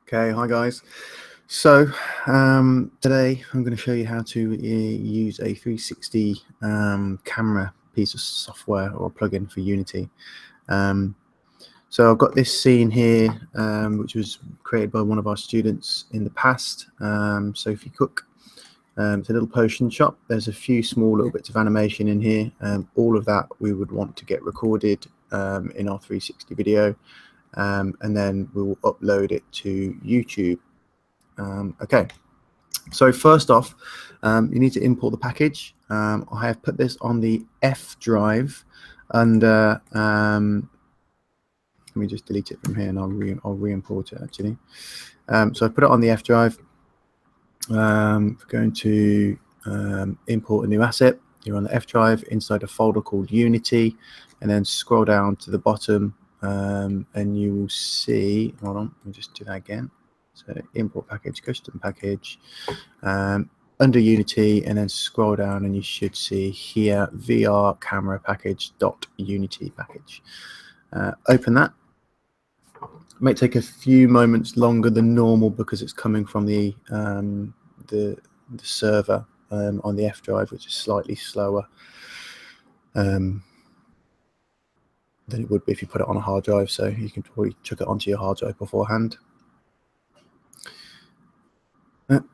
Okay, hi guys. So today I'm going to show you how to use a 360 camera piece of software or plugin for Unity. So I've got this scene here, which was created by one of our students in the past, Sophie Cook. It's a little potion shop. There's a few small little bits of animation in here. All of that we would want to get recorded in our 360 video. And then we will upload it to YouTube. Okay, so first off, you need to import the package. I have put this on the F drive under, let me just delete it from here and I'll re-import it actually. So I put it on the F drive. We're going to import a new asset. You're on the F drive inside a folder called Unity, and then scroll down to the bottom and you will see, hold on, let me just do that again. So import package, custom package, under Unity, and then scroll down and you should see here VR camera package .unity package. Open that. It may take a few moments longer than normal because it's coming from the server on the F drive, which is slightly slower than it would be if you put it on a hard drive. So you can probably chuck it onto your hard drive beforehand. Give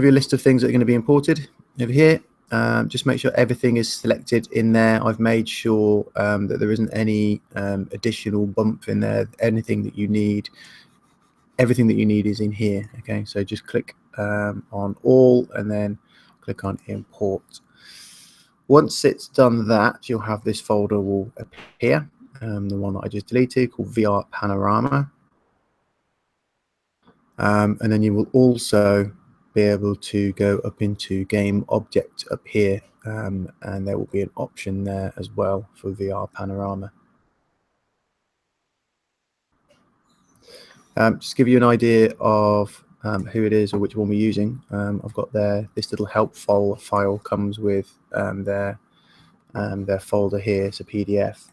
you a list of things that are going to be imported over here. Just make sure everything is selected in there. I've made sure that there isn't any additional bump in there. Anything that you need, everything that you need is in here. Okay, so just click on all and then click on import. Once it's done that, you'll have this folder will appear, the one that I just deleted, called VR Panorama. And then you will also be able to go up into game object up here, and there will be an option there as well for VR Panorama. Just to give you an idea of who it is or which one we're using, I've got there, this little help file comes with their folder here. It's a PDF.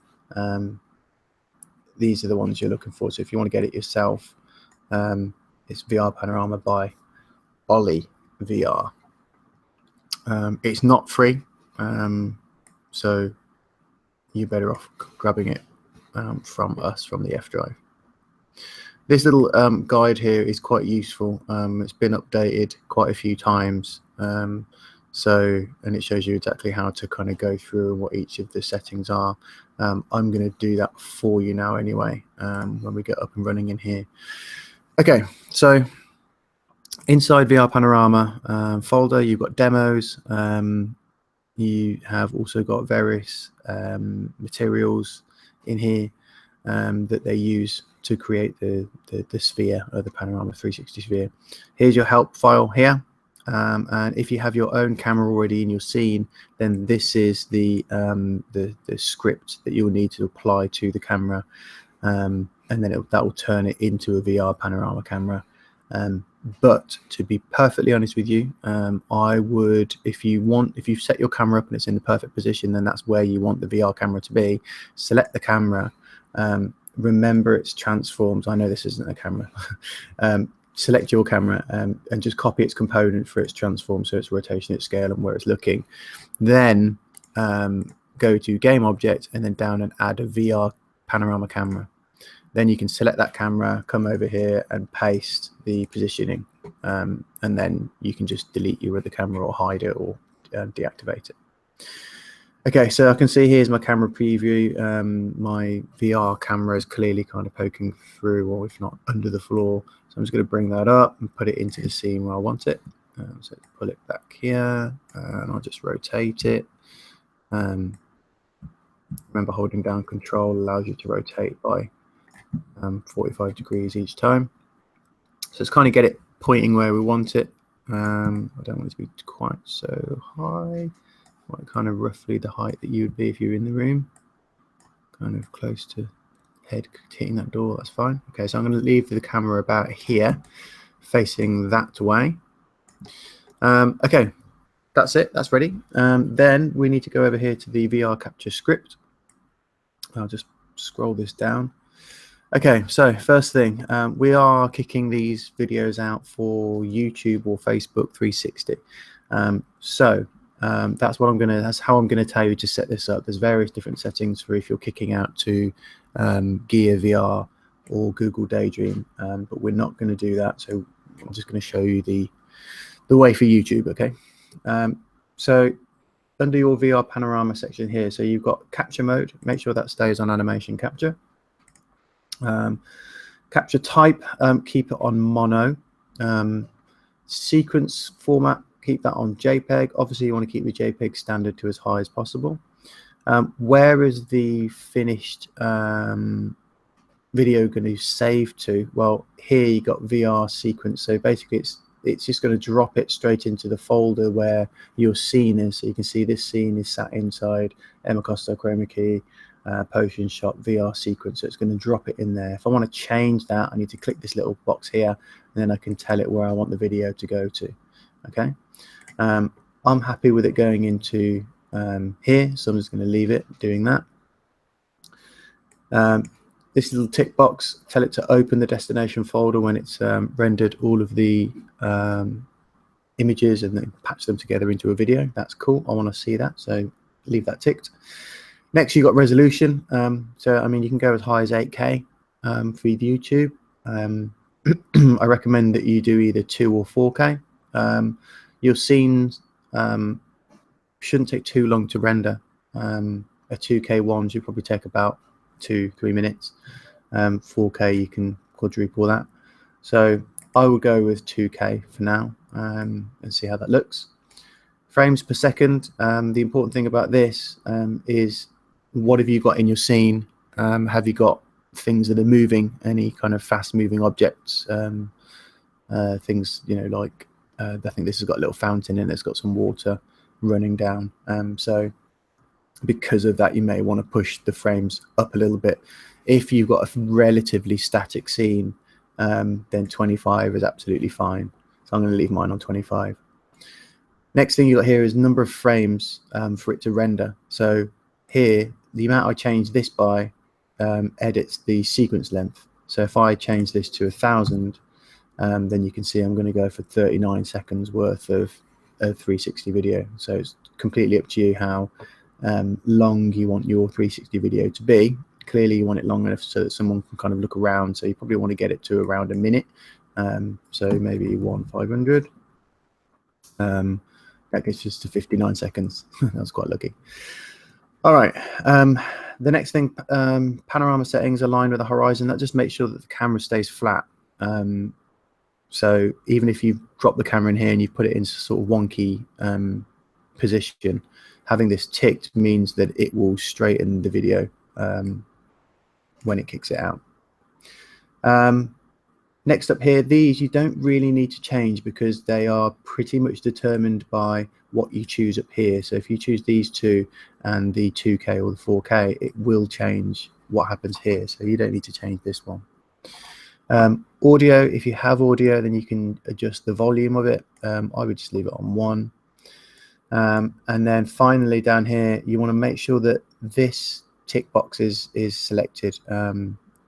These are the ones you're looking for. So if you want to get it yourself, it's VR Panorama by Ollie VR. It's not free, so you're better off grabbing it from us, from the F drive. This little guide here is quite useful. It's been updated quite a few times, and it shows you exactly how to kind of go through what each of the settings are. I'm going to do that for you now anyway, when we get up and running in here. Okay, so inside VR Panorama folder, you've got demos. You have also got various materials in here that they use to create the sphere, or the Panorama 360 sphere. Here's your help file here, and if you have your own camera already in your scene, then this is the script that you'll need to apply to the camera, and then that will turn it into a VR Panorama camera. But to be perfectly honest with you, I would, if you've set your camera up and it's in the perfect position, then that's where you want the VR camera to be. Select the camera, remember its transforms. I know this isn't a camera. Select your camera and just copy its component for its transform, so its rotation, its scale, and where it's looking. Then go to game object and then down and add a VR Panorama camera. Then you can select that camera, come over here and paste the positioning, and then you can just delete your other camera or hide it or deactivate it. Okay, so I can see here's my camera preview. My VR camera is clearly kind of poking through, or if not under the floor. So I'm just going to bring that up and put it into the scene where I want it. So pull it back here, and I'll just rotate it. Remember, holding down Control allows you to rotate by 45 degrees each time. So let's kind of get it pointing where we want it. I don't want it to be quite so high, like kind of roughly the height that you would be if you're in the room, kind of close to head hitting that door. That's fine. Okay, so I'm going to leave the camera about here, facing that way. Okay, that's it. That's ready. Then we need to go over here to the VR capture script. I'll just scroll this down. Okay, so first thing, we are kicking these videos out for YouTube or Facebook 360. That's what that's how I'm gonna tell you to set this up. There's various different settings for if you're kicking out to Gear VR or Google Daydream, but we're not going to do that. So I'm just going to show you the way for YouTube. Okay, so under your VR panorama section here, so you've got capture mode. Make sure that stays on animation capture. Capture type, keep it on mono. Sequence format, keep that on JPEG. Obviously, you want to keep the JPEG standard to as high as possible. Where is the finished video going to save to? Well, here you got VR sequence. So basically, it's just going to drop it straight into the folder where your scene is. So you can see this scene is sat inside Emma Costa Chroma Key. Potion shot VR sequence, so it's going to drop it in there. If I want to change that, I need to click this little box here, and then I can tell it where I want the video to go to. Okay, I'm happy with it going into here, so I'm just going to leave it doing that. This little tick box, tell it to open the destination folder when it's rendered all of the images and then patch them together into a video. That's cool. I want to see that, so leave that ticked. Next, you've got resolution. So, I mean, you can go as high as 8K for YouTube. I recommend that you do either 2 or 4K. Your scenes shouldn't take too long to render. A 2K one should probably take about 2-3 minutes. 4K, you can quadruple that. So I will go with 2K for now and see how that looks. Frames per second. The important thing about this is what have you got in your scene? Have you got things that are moving, any kind of fast moving objects? Things, you know, like I think this has got a little fountain in it, it's got some water running down. So because of that, you may want to push the frames up a little bit. If you've got a relatively static scene, then 25 is absolutely fine. So I'm going to leave mine on 25. Next thing you got here is number of frames for it to render. So here, the amount I change this by edits the sequence length. So if I change this to 1,000, then you can see I'm going to go for 39 seconds worth of 360 video. So it's completely up to you how long you want your 360 video to be. Clearly, you want it long enough so that someone can kind of look around. So you probably want to get it to around a minute. So maybe 1/500. That gets just to 59 seconds. That was quite lucky. All right. The next thing, panorama settings aligned with the horizon. That just makes sure that the camera stays flat. So even if you drop the camera in here and you put it in sort of wonky position, having this ticked means that it will straighten the video when it kicks it out. Next up here, these you don't really need to change because they are pretty much determined by what you choose up here. So if you choose these two and the 2K or the 4K, it will change what happens here. So you don't need to change this one. Audio, if you have audio, then you can adjust the volume of it. I would just leave it on 1. And then finally down here, you want to make sure that this tick box is selected.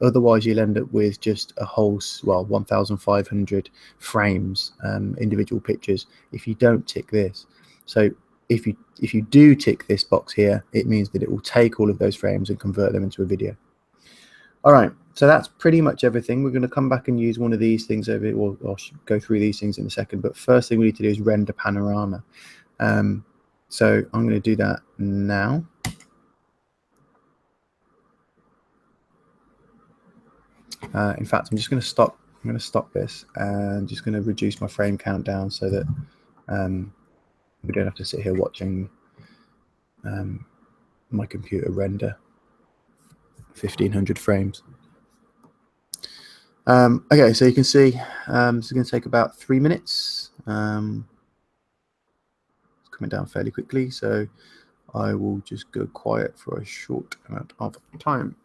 Otherwise, you'll end up with just a whole, well, 1,500 frames, individual pictures, if you don't tick this. So if you do tick this box here, it means that it will take all of those frames and convert them into a video. All right, so that's pretty much everything. We're going to come back and use one of these things over here. I'll go through these things in a second, but first thing we need to do is render panorama. So I'm going to do that now. In fact, I'm just going to stop. I'm going to stop this and just going to reduce my frame count down so that we don't have to sit here watching my computer render 1,500 frames. Okay, so you can see this is going to take about 3 minutes. It's coming down fairly quickly, so I will just go quiet for a short amount of time.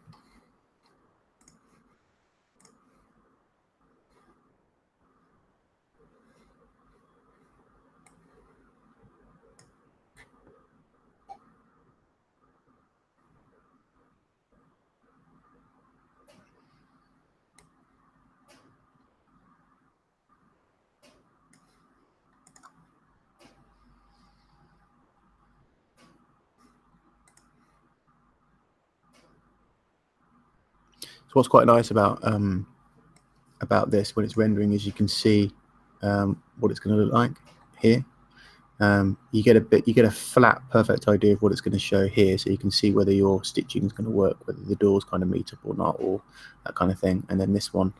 what's quite nice about this when it's rendering is you can see what it's going to look like here. You get a flat, perfect idea of what it's going to show here, so you can see whether your stitching is going to work, whether the doors kind of meet up or not, or that kind of thing. And then this one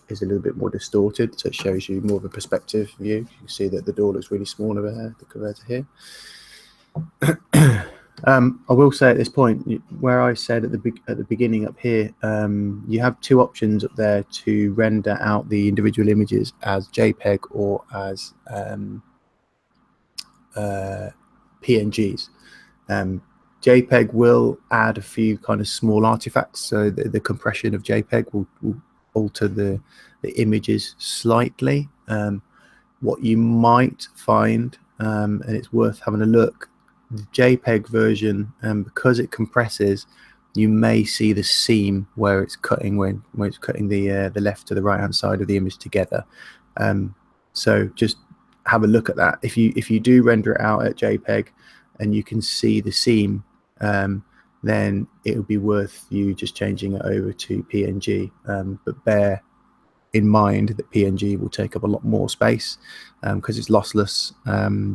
is a little bit more distorted, so it shows you more of a perspective view. You can see that the door looks really small over here compared to here. I will say at this point, where I said at the beginning up here, you have two options up there to render out the individual images as JPEG or as PNGs. JPEG will add a few kind of small artifacts, so the compression of JPEG will alter the images slightly. What you might find, and it's worth having a look, the JPEG version, because it compresses, you may see the seam where it's cutting when it's cutting the left to the right hand side of the image together. So just have a look at that. If you do render it out at JPEG and you can see the seam, then it would be worth you just changing it over to PNG. But bear in mind that PNG will take up a lot more space because it's lossless.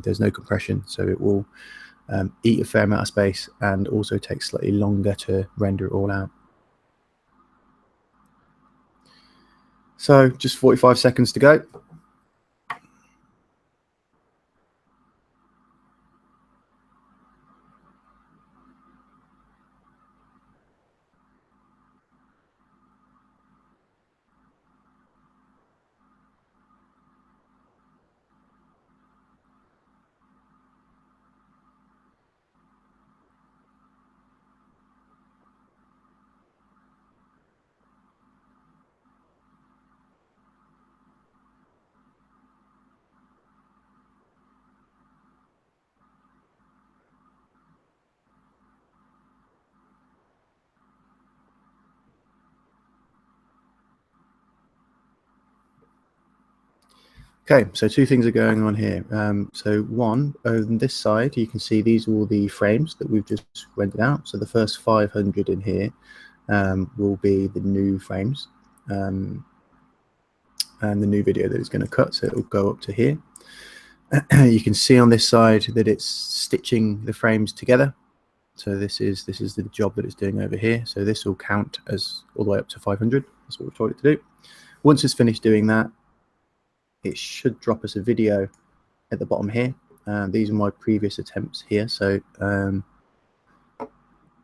There's no compression, so it will eat a fair amount of space and also take slightly longer to render it all out. So just 45 seconds to go. Okay, so two things are going on here. So one, on this side, you can see these are all the frames that we've just rendered out. So the first 500 in here will be the new frames and the new video that it's going to cut. So it will go up to here. You can see on this side that it's stitching the frames together. So this is the job that it's doing over here. So this will count as all the way up to 500. That's what we've told it to do. Once it's finished doing that, it should drop us a video at the bottom here. These are my previous attempts here, so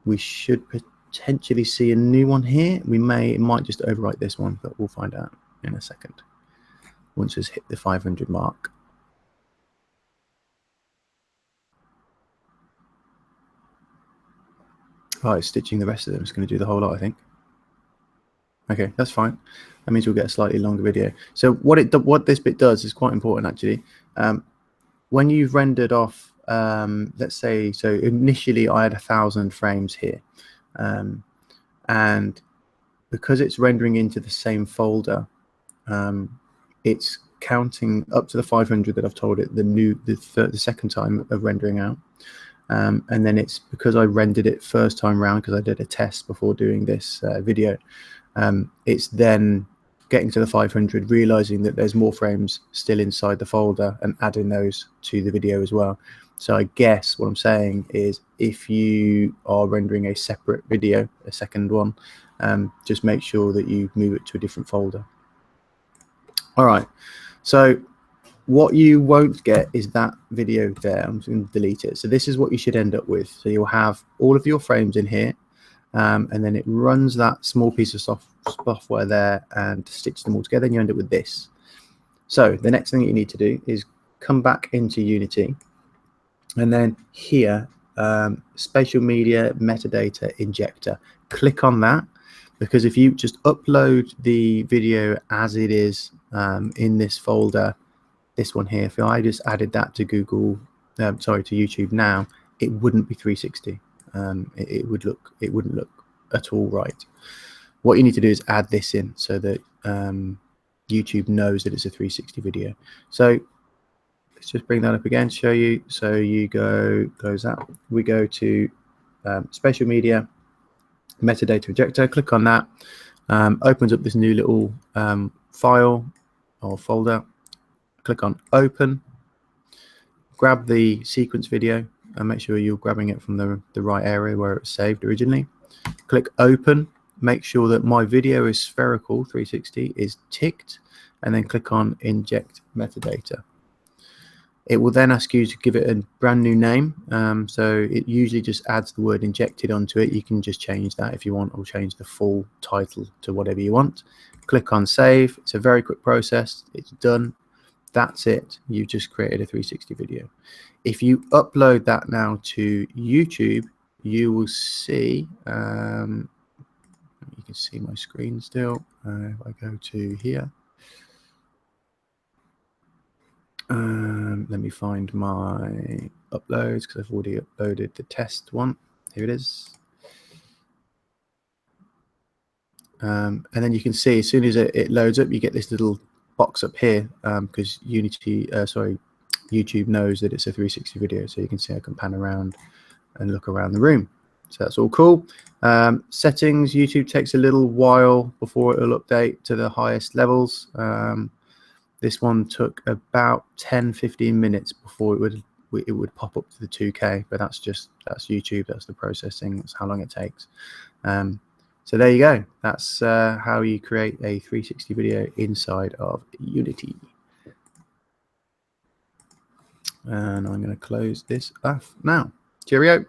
we should potentially see a new one here. It might just overwrite this one, but we'll find out in a second once it's hit the 500 mark. Oh, it's stitching the rest of them. It's going to do the whole lot, I think. Okay, that's fine. That means we'll get a slightly longer video. So what this bit does is quite important, actually. When you've rendered off, let's say, so initially I had 1,000 frames here, and because it's rendering into the same folder, it's counting up to the 500 that I've told it the second time of rendering out. And then it's because I rendered it first time round, because I did a test before doing this video, it's then getting to the 500, realizing that there's more frames still inside the folder and adding those to the video as well. So I guess what I'm saying is, if you are rendering a separate video, a second one, just make sure that you move it to a different folder. All right, so what you won't get is that video there. I'm just going to delete it. So this is what you should end up with. So you'll have all of your frames in here, and then it runs that small piece of software there and stitches them all together, and you end up with this. So the next thing that you need to do is come back into Unity, and then here, spatial media metadata injector. Click on that, because if you just upload the video as it is in this folder, this one here, if I just added that to to YouTube now, it wouldn't be 360. It wouldn't look at all right. What you need to do is add this in so that YouTube knows that it's a 360 video. So let's just bring that up again to show you. So you close that. We go to spatial media, metadata injector. Click on that. Opens up this new little file or folder. Click on open. Grab the sequence video and make sure you're grabbing it from the right area where it was saved originally. Click open. Make sure that my video is spherical 360 is ticked, and then click on inject metadata. It will then ask you to give it a brand new name. So it usually just adds the word injected onto it. You can just change that if you want, or change the full title to whatever you want. Click on save. It's a very quick process. It's done. That's it. You've just created a 360 video. If you upload that now to YouTube, you will see, you can see my screen still. If I go to here, let me find my uploads because I've already uploaded the test one. Here it is. And then you can see as soon as it loads up, you get this little box up here because YouTube knows that it's a 360 video, so you can see I can pan around and look around the room. So that's all cool. Settings, YouTube takes a little while before it will update to the highest levels. This one took about 10-15 minutes before it would pop up to the 2K, but that's YouTube, that's the processing, that's how long it takes. So there you go. That's how you create a 360 video inside of Unity. And I'm going to close this off now. Cheerio.